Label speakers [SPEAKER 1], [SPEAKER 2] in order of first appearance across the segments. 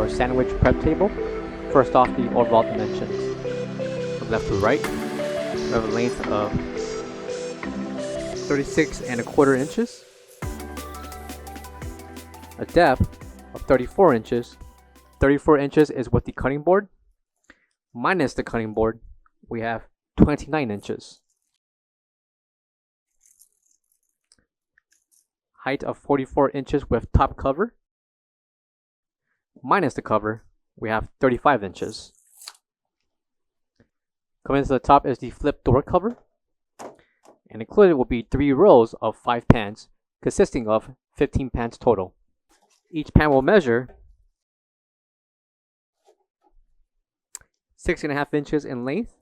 [SPEAKER 1] or sandwich prep table. First off, the overall dimensions. From left to right, we have a length of 36¼ inches, a depth of 34 inches. 34 inches is with the cutting board. Minus the cutting board, we have 29 inches. Height of 44 inches with top cover. Minus the cover, we have 35 inches. Coming to the top is the flip door cover. And included will be 3 rows of 5 pans, consisting of 15 pans total. Each pan will measure 6½ inches in length,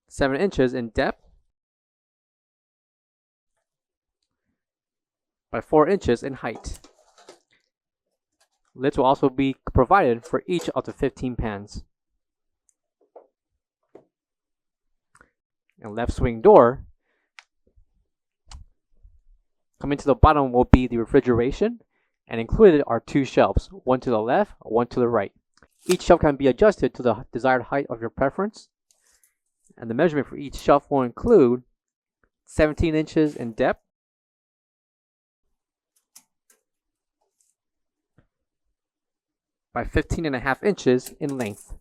[SPEAKER 1] 7 inches in depth, by 4 inches in height. Lids will also be provided for each of the 15 pans. And left swing door. Coming to the bottom will be the refrigeration, and included are 2 shelves, one to the left, one to the right. Each shelf can be adjusted to the desired height of your preference, and the measurement for each shelf will include 17 inches in depth, by 15½ inches in length.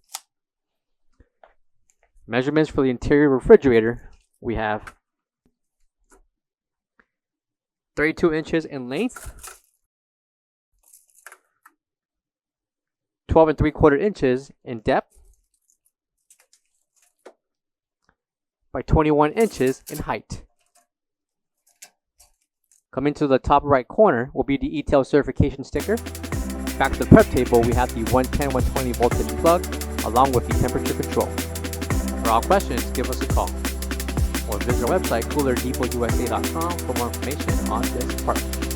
[SPEAKER 1] Measurements for the interior refrigerator, we have 32 inches in length, 12¾ inches in depth, by 21 inches in height. Coming to the top right corner will be the e-tail certification sticker. Back to the prep table, we have the 110/120 voltage plug along with the temperature control. For all questions, give us a call or visit our website coolerdepotUSA.com for more information on this part.